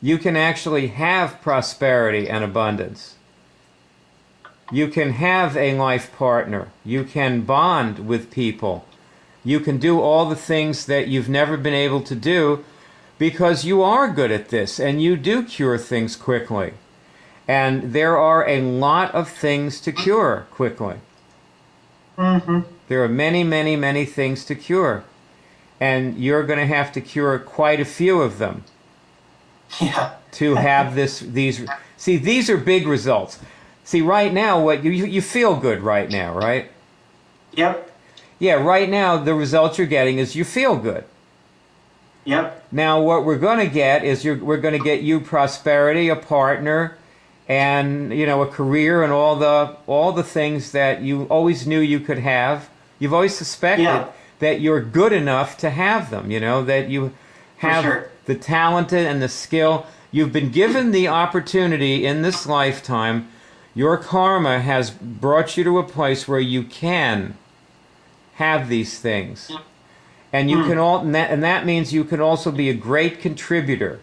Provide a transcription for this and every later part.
you can actually have prosperity and abundance. You can have a life partner. You can bond with people. You can do all the things that you've never been able to do because you are good at this and you do cure things quickly. And there are a lot of things to cure quickly. Mm-hmm. There are many, many, many things to cure. And you're going to have to cure quite a few of them. Yeah. To have these. See, these are big results. See, right now, what you feel good right now, right? Yep. Yeah, right now, the results you're getting is you feel good. Yep. Now, what we're going to get is we're going to get you prosperity, a partner, and a career, and all the things that you always knew you could have. You've always suspected that you're good enough to have them. That you have the talent and the skill. You've been given the opportunity in this lifetime. Your karma has brought you to a place where you can have these things. And you can and that means you can also be a great contributor.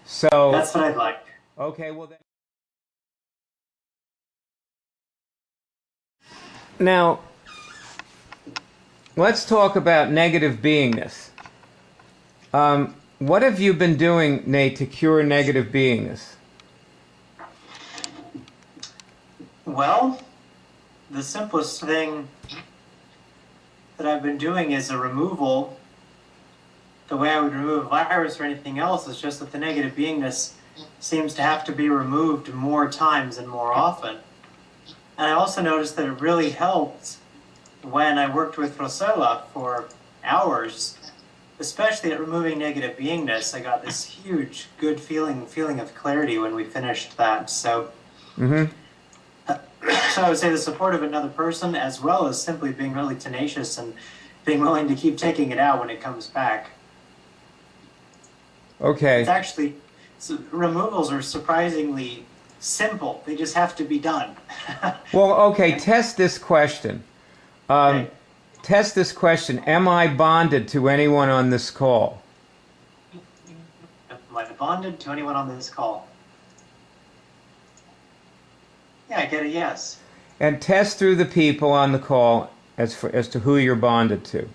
So that's what I'd like. Okay, well then. Now, let's talk about negative beingness. What have you been doing, Nate, to cure negative beingness? Well, the simplest thing that I've been doing is a removal. The way I would remove a virus or anything else is just that the negative beingness seems to have to be removed more times and more often. And I also noticed that it really helped when I worked with Rosacea for hours, especially at removing negative beingness. I got this huge, good feeling of clarity when we finished that. So, so I would say the support of another person, as well as simply being really tenacious and being willing to keep taking it out when it comes back. Okay. It's actually, removals are surprisingly simple. They just have to be done. Well, okay, test this question. Okay. Test this question. Am I bonded to anyone on this call? Am I bonded to anyone on this call? Yeah, I get a yes. And test through the people on the call as to who you're bonded to.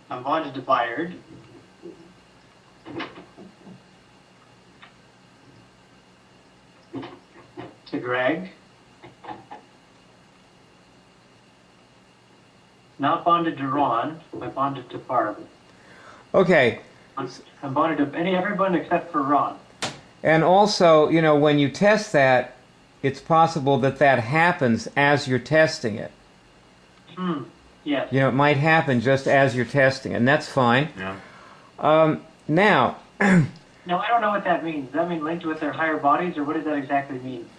I'm bonded to Bayard. To Greg. Not bonded to Ron, but bonded to Barb. Okay. I'm bonded to everyone except for Ron. And also, when you test that, it's possible that that happens as you're testing it. Yes. It might happen just as you're testing, and that's fine. Yeah. Now. No, I don't know what that means. Does that mean linked with their higher bodies, or what does that exactly mean?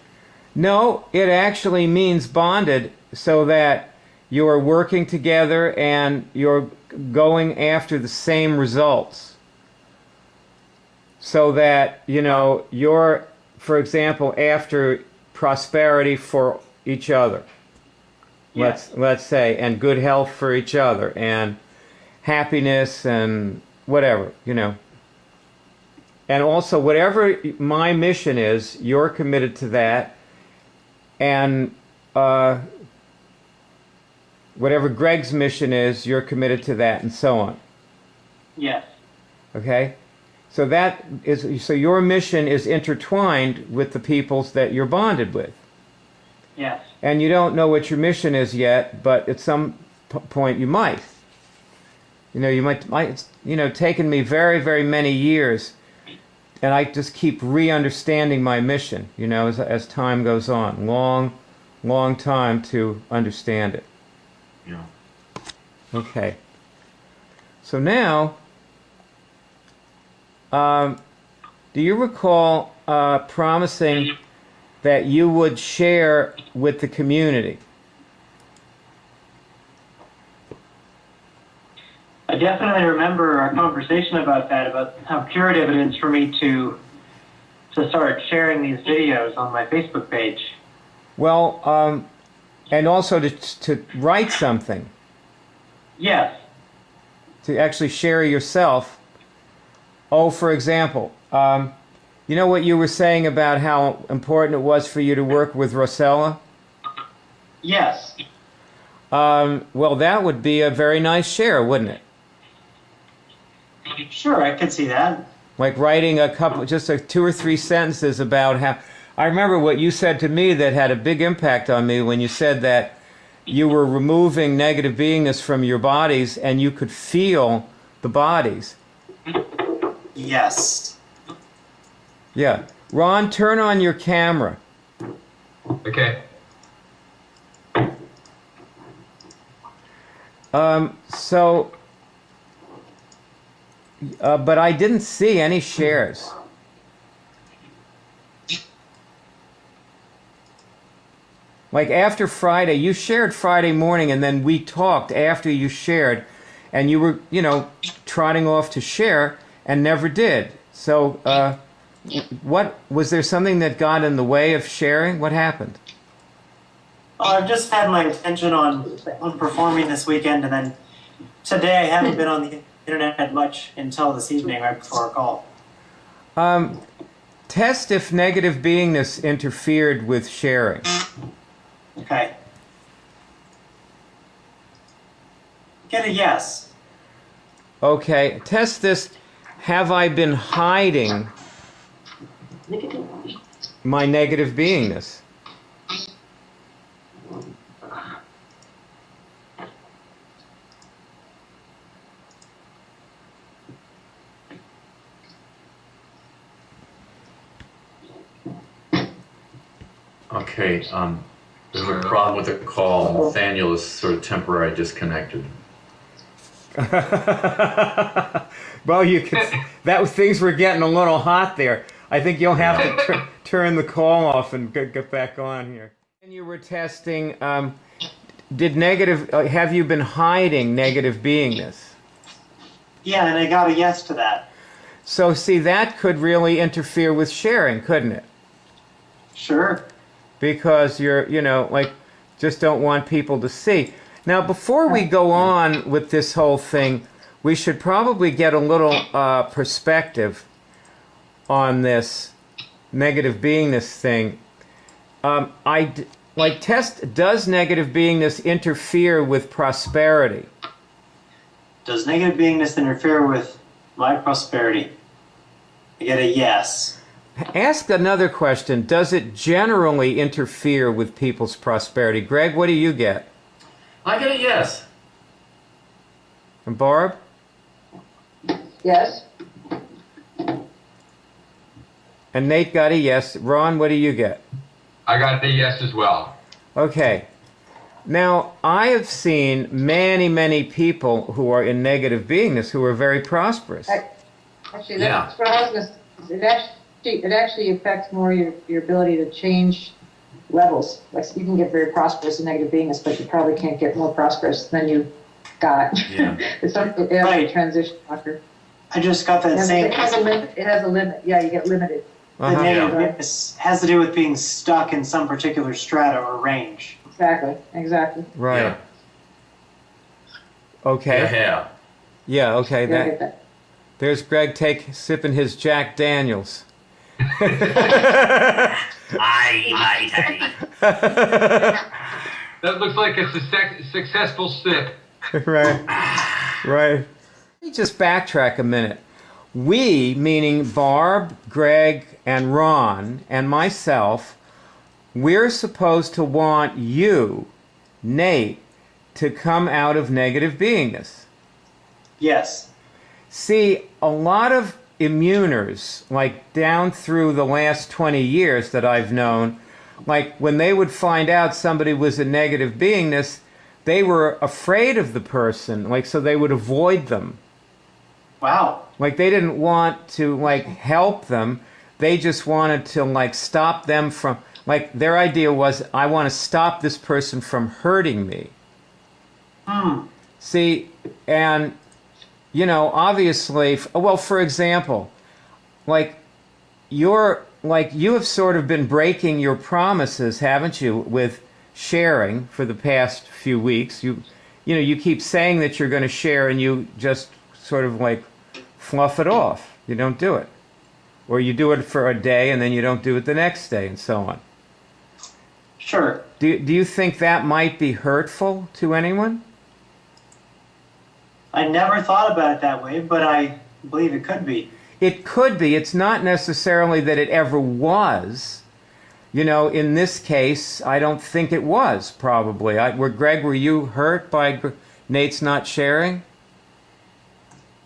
No, it actually means bonded, so that you're working together and you're going after the same results. So that, you're, for example, after prosperity for each other. Yes. Let's say, and good health for each other, and happiness and whatever, And also, whatever my mission is, you're committed to that. And whatever Greg's mission is, you're committed to that, and so on. Yes. Okay? So your mission is intertwined with the peoples that you're bonded with. Yes. And you don't know what your mission is yet, but at some point you might. You might. It's taken me very, very many years, and I just keep re-understanding my mission. As time goes on, long time to understand it. Yeah. Okay. So now, do you recall promising that you would share with the community? I definitely remember our conversation about that, about how curative it is for me to start sharing these videos on my Facebook page. Well, and also to write something. Yes. To actually share yourself. Oh, for example, you know what you were saying about how important it was for you to work with Rosacea? Yes. Well, that would be a very nice share, wouldn't it? Sure, I could see that. Like writing a couple, just 2 or 3 sentences about how. I remember what you said to me that had a big impact on me when you said that you were removing negative beingness from your bodies and you could feel the bodies. Yes. Yeah. Ron, turn on your camera. Okay. But I didn't see any shares. Like after Friday, you shared Friday morning and then we talked after you shared and you were, trotting off to share and never did. So, what was there something that got in the way of sharing? What happened? I've just had my attention on performing this weekend, and then today I haven't been on the internet much until this evening, right before our call. Test if negative beingness interfered with sharing. Okay. Get a yes. Okay, test this. Have I been hiding my negative beingness? Okay, there's a problem with the call. Nathaniel is sort of temporarily disconnected. Well, things were getting a little hot there. I think you'll have to turn the call off and get back on here. And you were testing, have you been hiding negative beingness? Yeah, and I got a yes to that. So, see, that could really interfere with sharing, couldn't it? Sure. Because you're, just don't want people to see. Now, before we go on with this whole thing, we should probably get a little perspective on this negative beingness thing. Does negative beingness interfere with prosperity? Does negative beingness interfere with my prosperity? I get a yes. Ask another question. Does it generally interfere with people's prosperity? Greg, what do you get? I get a yes. And Barb? Yes. And Nate got a yes. Ron, what do you get? I got the yes as well. Okay. Now, I have seen many, many people who are in negative beingness who are very prosperous. Actually, that's what I was going to say. It actually affects more your ability to change levels. Like you can get very prosperous in negative beingness, but you probably can't get more prosperous than you got. Yeah. It's something a transition marker. I just got that same. It has a limit. It has a limit. Yeah, you get limited. The negative beingness has to do with being stuck in some particular strata or range. Exactly. Right. Yeah. Okay. Yeah. Yeah, okay. Yeah, I get that. There's Greg sipping his Jack Daniels. Aye. That looks like a successful sip. Right. Let me just backtrack a minute. We, meaning Barb, Greg, and Ron, and myself, we're supposed to want you, Nate, to come out of negative beingness. Yes. See, a lot of immuners, like down through the last 20 years that I've known, like when they would find out somebody was a negative beingness, they were afraid of the person, like so they would avoid them. Wow. Like they didn't want to like help them. They just wanted to like stop them from, like their idea was, I want to stop this person from hurting me. See, and obviously, well, for example, like you have sort of been breaking your promises, haven't you, with sharing for the past few weeks. you know, you keep saying that you're going to share and you just sort of like fluff it off. You don't do it. Or you do it for a day and then you don't do it the next day and so on. Sure. Do you think that might be hurtful to anyone? I never thought about it that way, but I believe it could be. It could be. It's not necessarily that it ever was. You know, in this case, I don't think it was, probably. Greg, were you hurt by Nate's not sharing?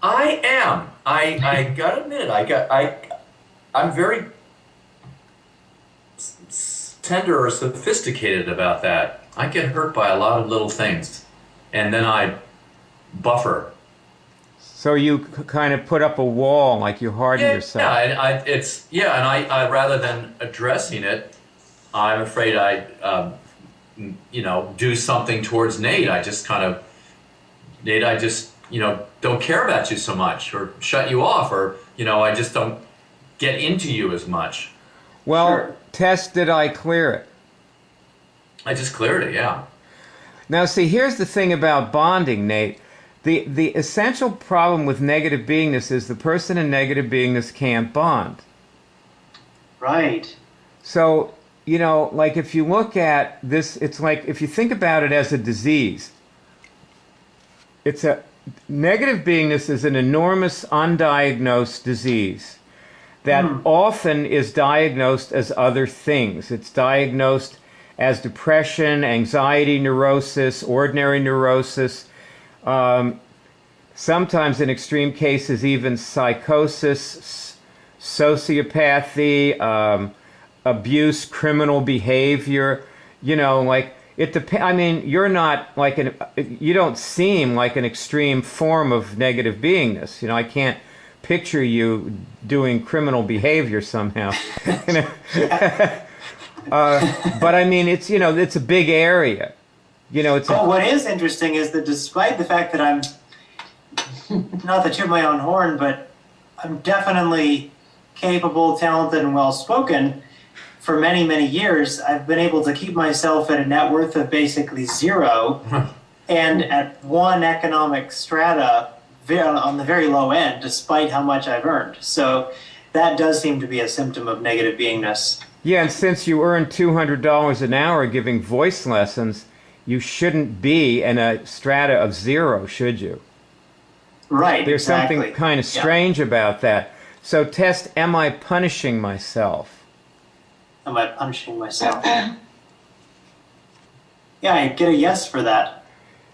I am. I gotta admit, I'm very tender or sophisticated about that. I get hurt by a lot of little things, and then I buffer. So you kind of put up a wall, like you harden yourself. Yeah, and I rather than addressing it, I'm afraid I, do something towards Nate. I just don't care about you so much, or shut you off, or I just don't get into you as much. Well, Sure. Tess, did I clear it? I just cleared it, yeah. Now, see, here's the thing about bonding, Nate. The essential problem with negative beingness is the person in negative beingness can't bond. Right. So, like if you look at this, it's like if you think about it as a disease, negative beingness is an enormous undiagnosed disease that often is diagnosed as other things. It's diagnosed as depression, anxiety, neurosis, ordinary neurosis, sometimes in extreme cases even psychosis, sociopathy, abuse, criminal behavior. Like it depends. I mean, you're not like you don't seem like an extreme form of negative beingness. I can't picture you doing criminal behavior somehow. But I mean, it's it's a big area. What is interesting is that despite the fact that I'm not to toot my own horn, but I'm definitely capable, talented, and well-spoken. For many, many years, I've been able to keep myself at a net worth of basically zero, and at one economic strata on the very low end, despite how much I've earned. So that does seem to be a symptom of negative beingness. Yeah, and since you earn $200 an hour giving voice lessons, you shouldn't be in a strata of zero, should you? Right, There's exactly. something kind of strange about that. So test, am I punishing myself? Am I punishing myself? Yeah, I get a yes for that.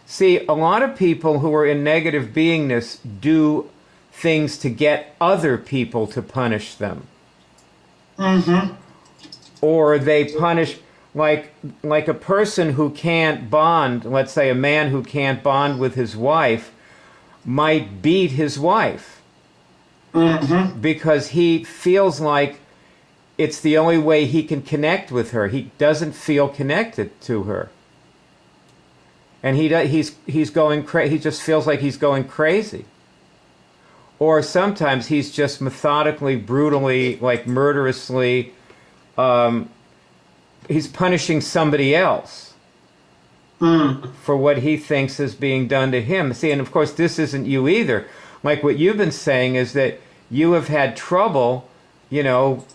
See, a lot of people who are in negative beingness do things to get other people to punish them. Mm-hmm. Or they punish, like a person who can't bond, let's say a man who can't bond with his wife, might beat his wife. Mm-hmm. Because he feels like it's the only way he can connect with her. He doesn't feel connected to her. And he just feels like he's going crazy. Or sometimes he's just methodically, brutally, like murderously, he's punishing somebody else for what he thinks is being done to him. See, and of course this isn't you either. Like what you've been saying is that you have had trouble,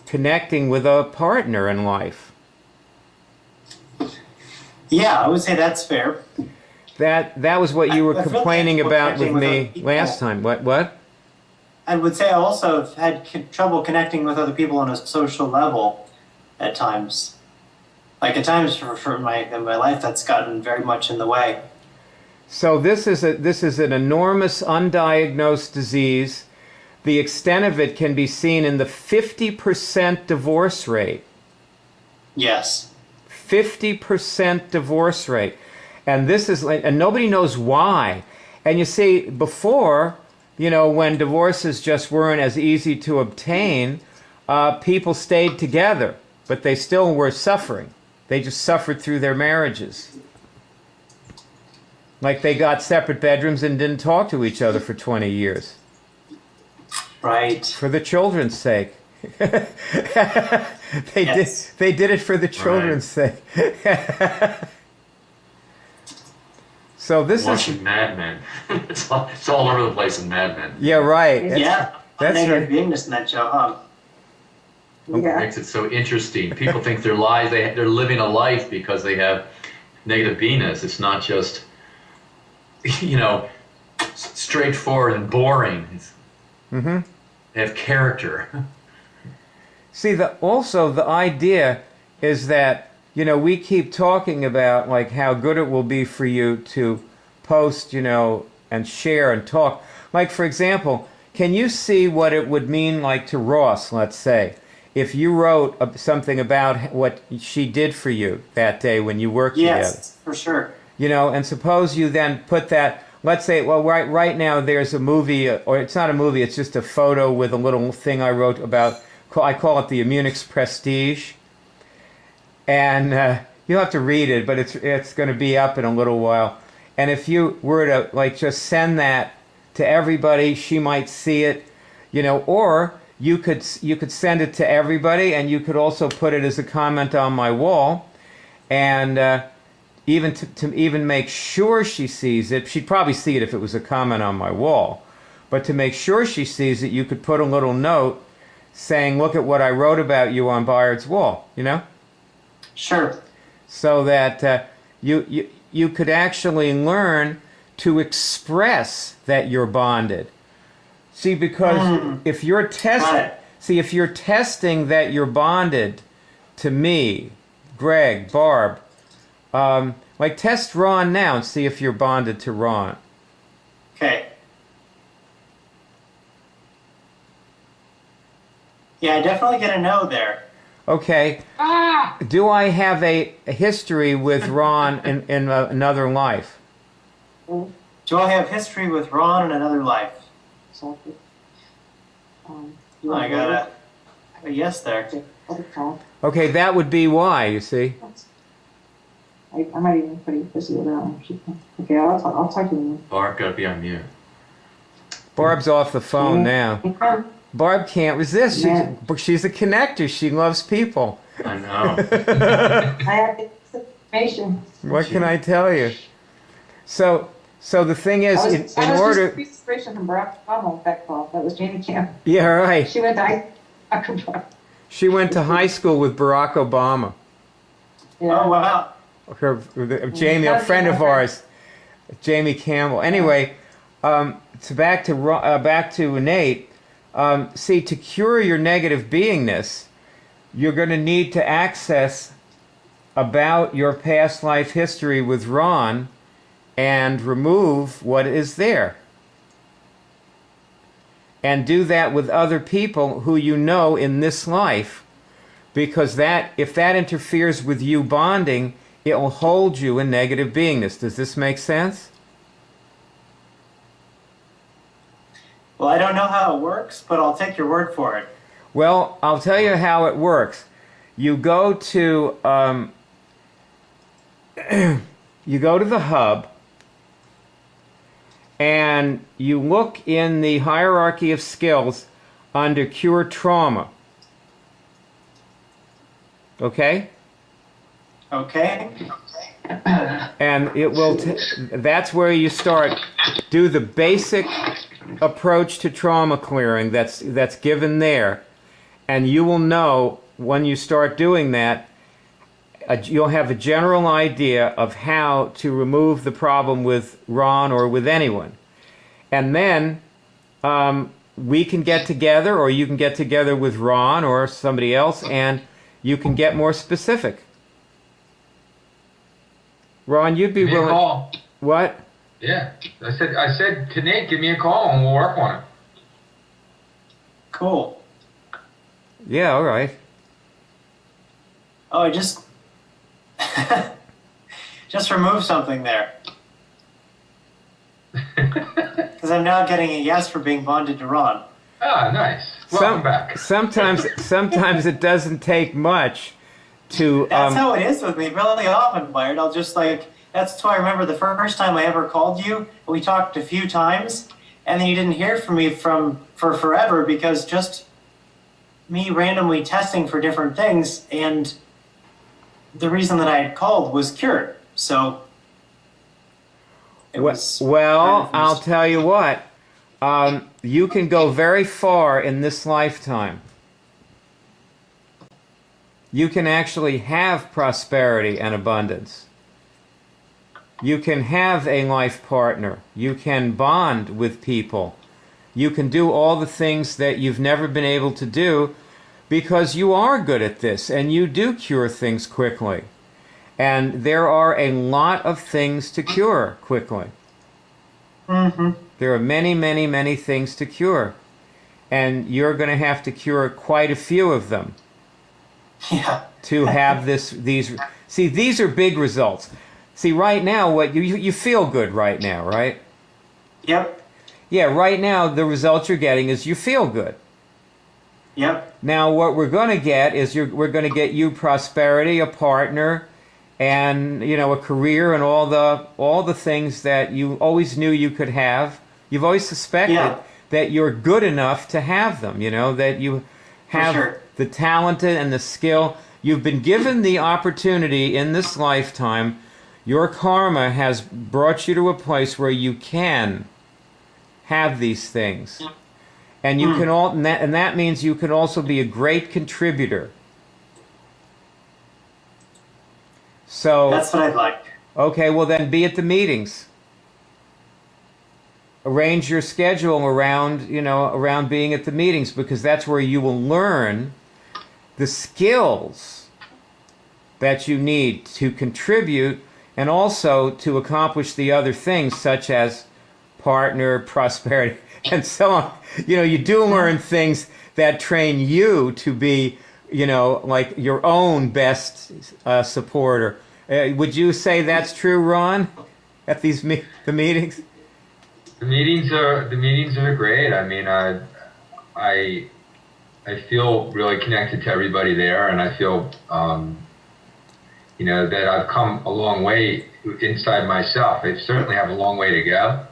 connecting with a partner in life. Yeah, I would say that's fair. That was what you were I feel complaining about with connecting me with other people. last time. What? I would say I also have had trouble connecting with other people on a social level at times. Like at times in my life, that's gotten very much in the way. So this is an enormous undiagnosed disease. The extent of it can be seen in the 50% divorce rate. Yes. 50% divorce rate. And and nobody knows why. And you see, before, when divorces just weren't as easy to obtain, people stayed together, but they still were suffering. They just suffered through their marriages. Like they got separate bedrooms and didn't talk to each other for 20 years. Right. For the children's sake. They did it for the children's sake. So this Watching is Mad Men. It's all over the place in Mad Men. yeah, right. Yeah, that's negative right. beingness in that show, huh? What Yeah. makes it so interesting. People think they're lives. They're living a life because they have negative beingness. It's not just, straightforward and boring. Mm-hmm. They have character. See, also the idea is that, we keep talking about like how good it will be for you to post, and share and talk. Like, for example, can you see what it would mean like to Ross, let's say, if you wrote something about what she did for you that day when you worked together? Yes, for sure. And suppose you then put that, let's say, well, right now there's a movie, or it's not a movie, it's just a photo with a little thing I wrote about, I call it the Immunics Prestige. And you'll have to read it, but it's going to be up in a little while. And if you were to like just send that to everybody, she might see it, or you could send it to everybody, and you could also put it as a comment on my wall, and even to even make sure she sees it. She'd probably see it if it was a comment on my wall, but to make sure she sees it, you could put a little note saying, "Look at what I wrote about you on Bayard's wall," Sure. so that you could actually learn to express that you're bonded. See, because if you're if you're testing that you're bonded to me, Greg, Barb, like test Ron now and see if you're bonded to Ron. Okay. Yeah, I definitely get a no there. Okay. Do I have a history with Ron in another life? Do I have history with Ron in another life? Exactly. I got a yes there. Okay, that would be why, you see. I might even put it busy with that one. Okay, I'll talk to you. Barb gotta be on mute. Barb's off the phone now. Barb can't resist. She's a connector. She loves people. I know. I have information. What can I tell you? So the thing is, in order. Just inspiration from Barack Obama with that call. That was Jamie Camp. Yeah, right. She went to She went to high school with Barack Obama. Oh, wow. Jamie, a friend of ours, Jamie Campbell. Anyway, so back to Nate. See, to cure your negative beingness, you're going to need to access about your past life history with Ron and remove what is there. And do that with other people who you know in this life, because if that interferes with you bonding, it will hold you in negative beingness. Does this make sense? Well, I don't know how it works, but I'll take your word for it. Well, I'll tell you how it works. You go to the hub, and you look in the hierarchy of skills under Cure Trauma. Okay? Okay. And it will. That's where you start. Do the basic approach to trauma clearing that's given there, and you will know when you start doing that. You'll have a general idea of how to remove the problem with Ron or with anyone, and then we can get together, or you can get together with Ron or somebody else, and you can get more specific. Ron, you'd be Give me a willing. call. What? Yeah, I said to Nate, give me a call and we'll work on it. Cool. Yeah, all right. Oh, I just remove something there. Because I'm now getting a yes for being bonded to Ron. Ah, nice. Welcome back. Sometimes it doesn't take much to. That's how it is with me really often, Bayard. I'll just that's why I remember the first time I ever called you. We talked a few times, and then you didn't hear from me for forever because just me randomly testing for different things, and the reason that I had called was cured. So. It was Well, I'll tell you what. You can go very far in this lifetime. You can actually have prosperity and abundance. You can have a life partner. You can bond with people. You can do all the things that you've never been able to do because you are good at this and you do cure things quickly. And there are a lot of things to cure quickly. Mm-hmm. There are many, many, many things to cure. And you're going to have to cure quite a few of them. Yeah. To have these. See, these are big results. See, right now, what you feel good right now, right? Yep. Yeah, right now, the results you're getting is you feel good. Yep. Now, what we're going to get is we're going to get you prosperity, a partner, and a career, and all the things that you always knew you could have. You've always suspected that you're good enough to have them. That you have the talent and the skill. You've been given the opportunity in this lifetime. Your karma has brought you to a place where you can have these things. And you can and that means you can also be a great contributor. So that's what I'd like. Okay, well then be at the meetings. Arrange your schedule around being at the meetings, because that's where you will learn the skills that you need to contribute and also to accomplish the other things, such as partner, prosperity, and so on. You do learn things that train you to be, like your own best supporter. Would you say that's true, Ron, at the meetings? The meetings are great. I mean, I feel really connected to everybody there, and I feel that I've come a long way inside myself. I certainly have a long way to go,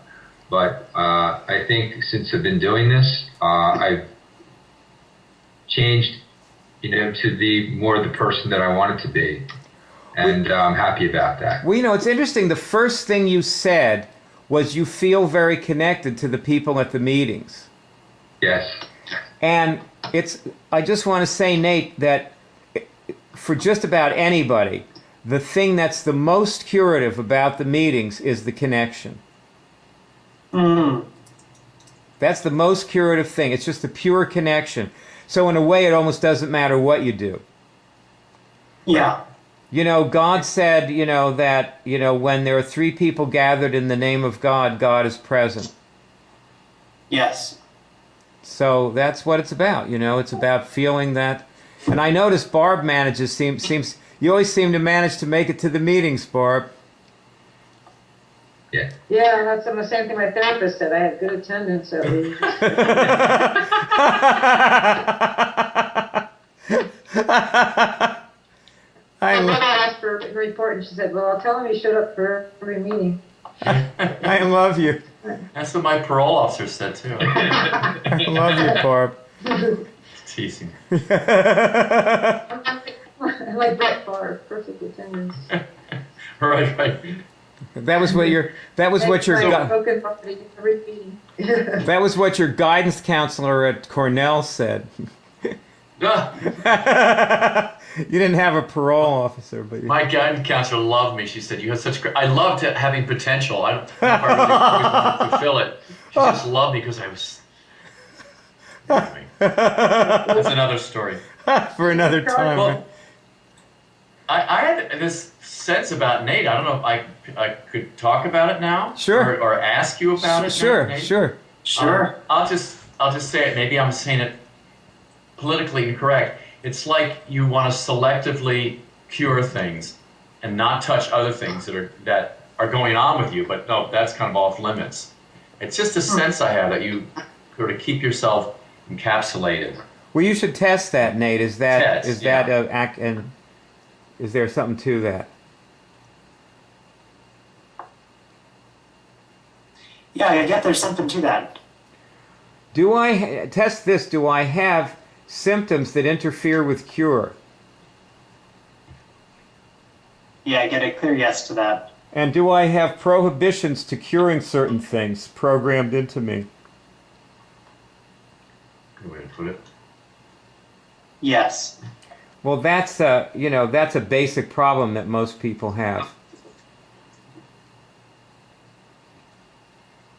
but I think since I've been doing this, I've changed, to be more the person that I wanted to be, and I'm happy about that. Well, it's interesting. The first thing you said was you feel very connected to the people at the meetings. Yes. And I just want to say, Nate, that for just about anybody, the thing that's the most curative about the meetings is the connection. That's the most curative thing. It's just the pure connection. So in a way, it almost doesn't matter what you do. Yeah. God said, that, when there are 3 people gathered in the name of God, God is present. Yes. So that's what it's about. It's about feeling that. And I notice Barb seems you always seem to manage to make it to the meetings, Barb. Yeah. Yeah, that's the same thing my therapist said. I had good attendance at least. I asked for a report, and she said, "Well, I'll tell him he showed up for every meeting." I love you. That's what my parole officer said too. I love you, Barb. Teasing. Like Brett Favre, perfect attendance. Right. That was what your that was what your guidance counselor at Cornell said. You didn't have a parole officer, but my guidance counselor loved me. She said, "You have such great." I loved having potential. I don't know if I really fulfill it. She just loved me because I was. Anyway, that's another story. For another time. Well, I had this sense about Nate. I don't know if I could talk about it now. Sure. Or ask you about it. Sure. Nate. Sure. I'll just say it. Maybe I'm saying it politically incorrect. It's like you want to selectively cure things and not touch other things that are going on with you. But no, that's kind of off limits. It's just a sense I have that you sort of keep yourself encapsulated. Well, you should test that, Nate. Is there something to that? Yeah, I get there's something to that. Do I test this? Do I have symptoms that interfere with cure? Yeah, I get a clear yes to that. And do I have prohibitions to curing certain things programmed into me? Good way to put it. Yes. Well, that's that's a basic problem that most people have.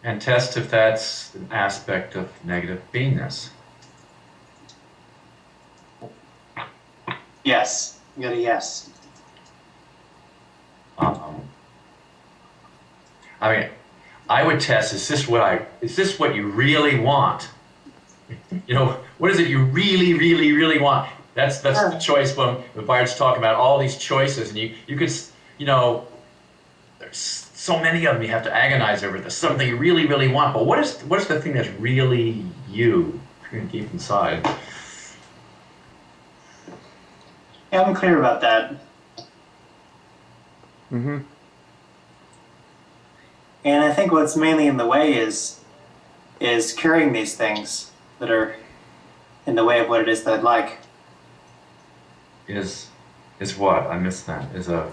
And test if that's an aspect of negative beingness. Yes. You got a yes. I mean, I would test, is this what you really want? You know, what is it you really, really, really want? That's the choice when Bart's talking about all these choices, and you could, there's so many of them you have to agonize over. There's something you really, really want, but what is the thing that's really you can keep inside? Yeah, I'm clear about that. Mm-hmm. And I think what's mainly in the way is curing these things that are in the way of what it is that I'd like. Is what? I missed that. Is a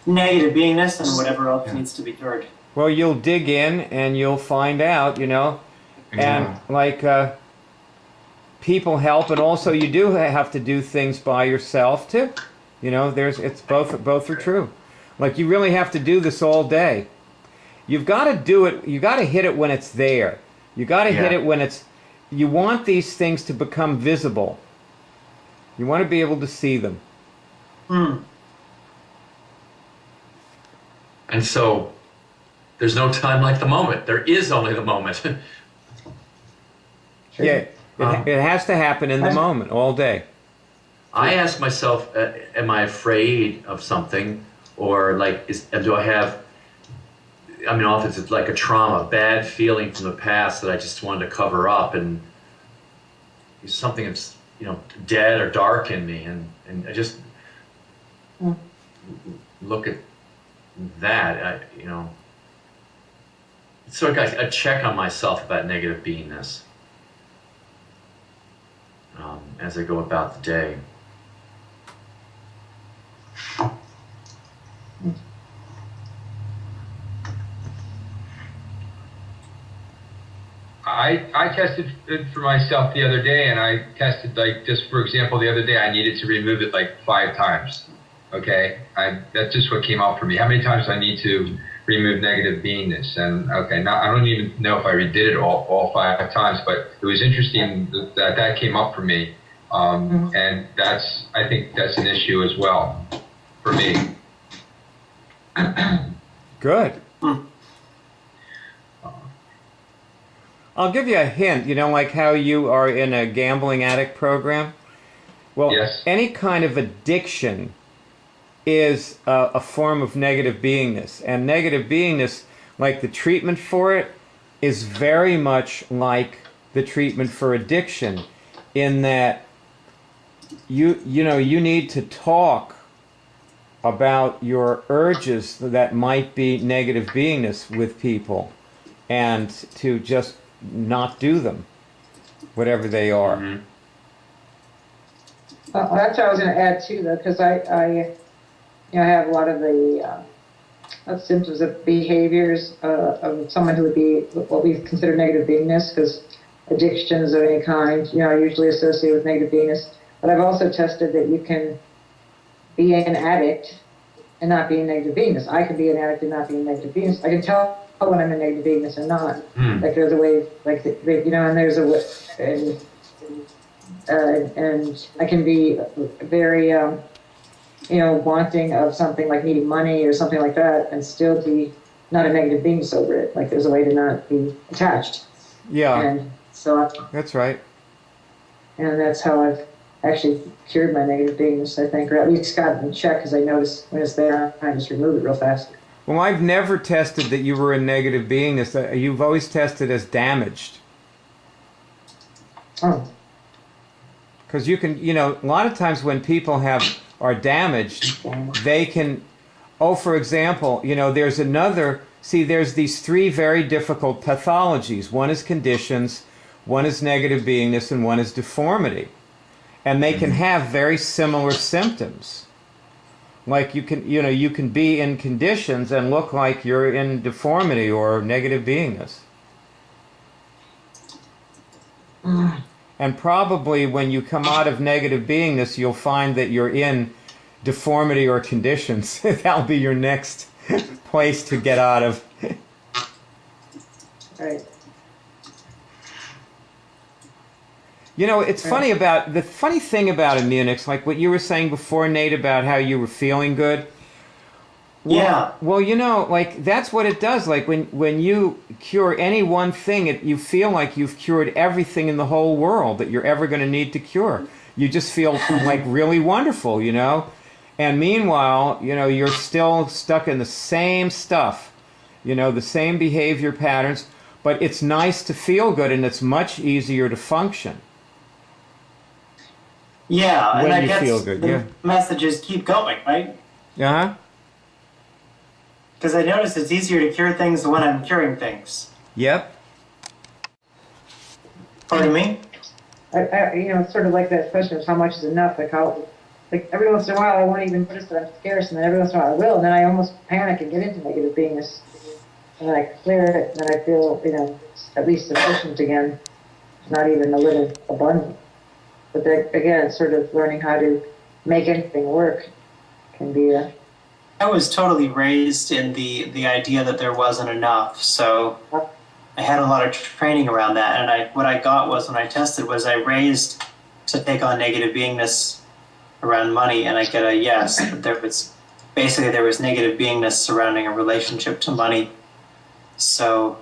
negative beingness and whatever else needs to be cured. Well, you'll dig in and you'll find out, and people help, and also you do have to do things by yourself too. It's both are true. Like you really have to do this all day. You've got to do it. You got to hit it when it's there. You got to hit it when it's. You want these things to become visible. You want to be able to see them. And so, there's no time like the moment. There is only the moment. Sure. Yeah, it has to happen in the moment, all day. I ask myself, am I afraid of something? Or do I have, often it's like a trauma, a bad feeling from the past that I just wanted to cover up, and it's something that's, dead or dark in me, and I just look at that, it's sort of like a check on myself about negative beingness as I go about the day. I tested it for myself the other day, and I tested, just for example, the other day I needed to remove it 5 times. Okay, that's just what came out for me. How many times do I need to remove negative beingness? And now I don't even know if I redid it all 5 times, but it was interesting that came up for me, and I think that's an issue as well for me. Good. I'll give you a hint, like how you are in a gambling addict program. Well, yes. Any kind of addiction is a form of negative beingness. And negative beingness, like the treatment for it, is very much like the treatment for addiction, in that you need to talk about your urges that might be negative beingness with people, and to just not do them, whatever they are. That's what I was going to add too, though, because I have a lot of the symptoms of behaviors of someone who would be what we consider negative beingness, because addictions of any kind, are usually associated with negative beingness. But I've also tested that you can be an addict and not be in negative beingness. I can be an addict and not be in negative beingness. I can tell when I'm in negative beingness or not. Like there's a way, and there's a way, and I can be very, wanting of something, like needing money or something like that, and still be not a negative beingness over it. Like there's a way to not be attached. Yeah. And so that's right. And that's how I've actually cured my negative beingness, I think, or at least got it in check, because I notice when it's there, I just remove it real fast. Well, I've never tested that you were in negative beingness. You've always tested as damaged. Oh. Because you can, a lot of times when people are damaged, they can, for example, there's there's these 3 very difficult pathologies. One is conditions, one is negative beingness, and one is deformity. And they can have very similar symptoms. like you can be in conditions and look like you're in deformity or negative beingness. And probably when you come out of negative beingness, you'll find that you're in deformity or conditions. That'll be your next place to get out of. Right. You know, it's funny about, the funny thing about Immunics, like what you were saying before, Nate, about how you were feeling good. Well, Yeah. Well, you know, like that's what it does. Like when you cure any one thing, you feel like you've cured everything in the whole world that you're ever going to need to cure. You just feel like really wonderful, you know? And meanwhile, you know, you're still stuck in the same stuff, you know, the same behavior patterns, but it's nice to feel good and it's much easier to function. Yeah, When and I you guess feel good, the yeah. message is keep going, right? Uh-huh. Because I notice it's easier to cure things when I'm curing things. Yep. Pardon me? You know, it's sort of like that question of how much is enough. Like every once in a while I won't even notice that I'm scarce, and then every once in a while I will, and then I almost panic and get into negative beingness. And then I clear it, and then I feel, you know, at least sufficient again. Not even a little abundant. But then, again, it's sort of learning how to make anything work can be a... I was totally raised in the idea that there wasn't enough, so I had a lot of training around that. And what I got was, when I tested, was I raised to take on negative beingness around money, and I get a yes. But there was negative beingness surrounding a relationship to money. So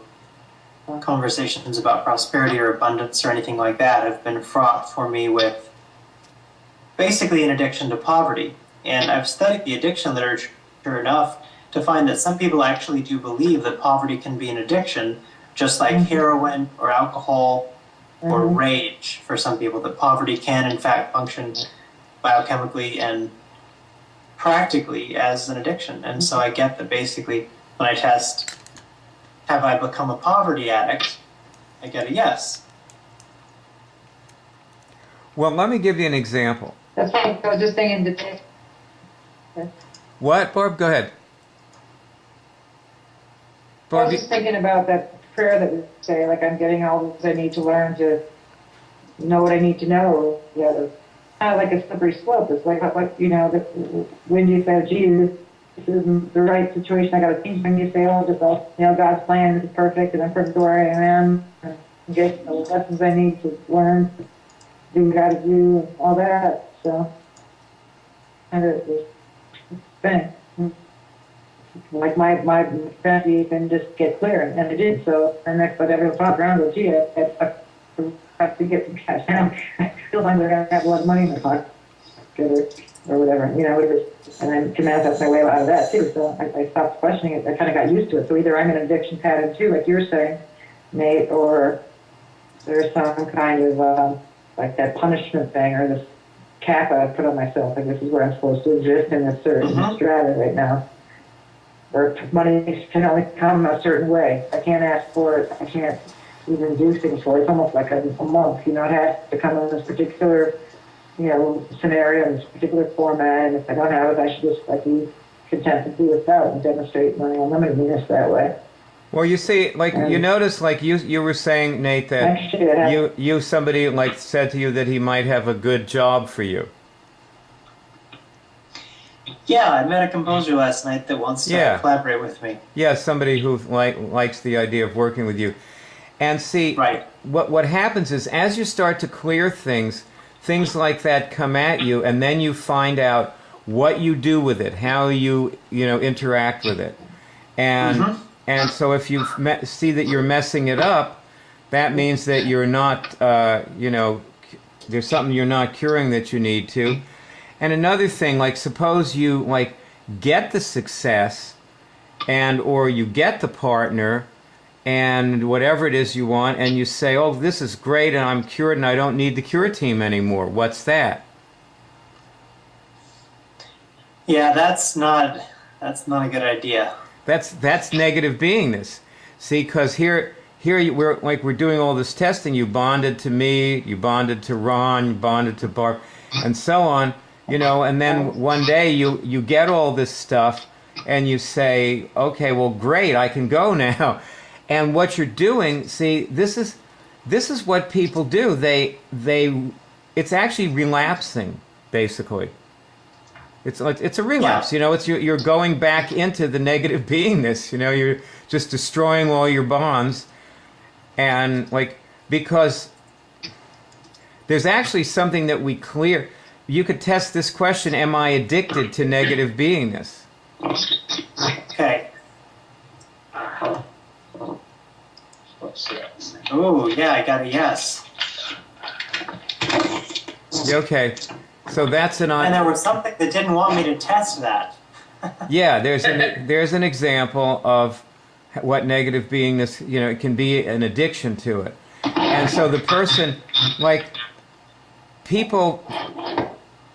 conversations about prosperity or abundance or anything like that have been fraught for me with basically an addiction to poverty. And I've studied the addiction literature enough to find that some people actually do believe that poverty can be an addiction, just like heroin or alcohol or rage for some people, that poverty can in fact function biochemically and practically as an addiction. And so I get that basically when I test, have I become a poverty addict, I get a yes. Well, let me give you an example. That's fine. I was just thinking today. What, Barb? Go ahead. I Barb, was just thinking about that prayer that we say, like, I'm getting all this I need to learn to know what I need to know. Yeah, it's kind of like a slippery slope. It's like you know, when you say, gee, this isn't the right situation, I got to change. When you say, oh, you know, God's plan is perfect, and I'm perfect where I am, and get the lessons I need to learn, do what I got to do, and all that. So, kind of this thing. Like my strategy can just get clear, and I did so. And next, but everyone thought around, well, gee, I have to get some cash now. I feel like I'm going to have a lot of money in the pocket, or whatever, you know, and I can manifest my way out of that too. So I stopped questioning it. I kind of got used to it. So either I'm in an addiction pattern too, like you're saying, Nate, or there's some kind of like that punishment thing, or this cap I put on myself. Like this is where I'm supposed to exist in a certain strata right now. Or money can only come a certain way. I can't ask for it. I can't even do things for it. It's almost like a monk, you know, it has to come in this particular, you know, scenario, in this particular format, and if I don't have it, I should just like be content to do without and demonstrate my unlimitedness that way. well, you see, like you notice, like you were saying, Nate, that somebody like said to you that he might have a good job for you. Yeah, I met a composer last night that wants to collaborate with me. Yeah, somebody who likes the idea of working with you. And see, right. what happens is as you start to clear things like that come at you, and then you find out what you do with it, how you interact with it. And and so if you see that you're messing it up, that means that you're not, there's something you're not curing that you need to. And another thing, like suppose you like get the success or you get the partner and whatever it is you want, and you say, oh, this is great and I'm cured and I don't need the cure team anymore. What's that? Yeah, that's not a good idea. That's negative beingness. See, because here we're doing all this testing. You bonded to me, you bonded to Ron, you bonded to Barb, and so on. you know, and then one day you get all this stuff and you say, okay, well, great, I can go now. And what you're doing, see, this is what people do. It's actually relapsing, basically. It's a relapse, you know. You're going back into the negative beingness, you know. You're just destroying all your bonds, and because there's actually something that we clear. You could test this question: am I addicted to negative beingness? Okay. Oh, yeah, I got a yes. Okay, so that's an. And there was something that didn't want me to test that. Yeah, there's an example of what negative beingness, you know, it can be an addiction to it. And so the person, people,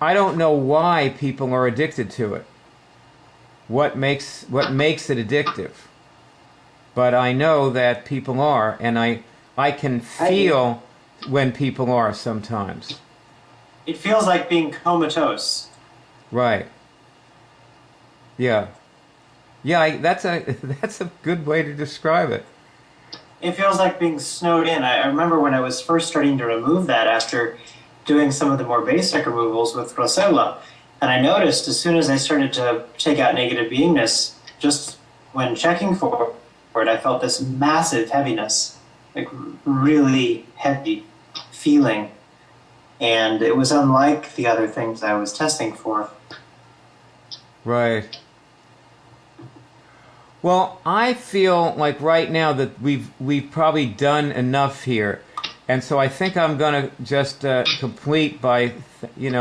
I don't know why people are addicted to it. What makes it addictive? But I know that people are, and I can feel when people are sometimes. It feels like being comatose. Right. Yeah. Yeah, that's a good way to describe it. It feels like being snowed in. I remember when I was first starting to remove that after doing some of the more basic removals with Rosacea, and I noticed as soon as I started to take out negative beingness, just when checking for it, I felt this massive heaviness, like really heavy feeling. And it was unlike the other things I was testing for. Right. Well, I feel like right now that we've probably done enough here, and so I think I'm going to just complete by, you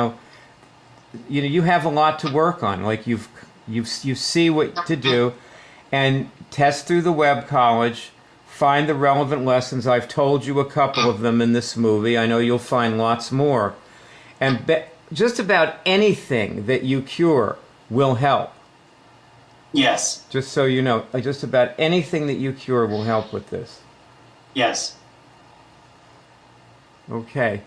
have a lot to work on. Like you see what to do, and test through the web college. Find the relevant lessons. I've told you a couple of them in this movie. I know you'll find lots more. And just about anything that you cure will help. Yes. Just so you know, just about anything that you cure will help with this. Yes. Okay.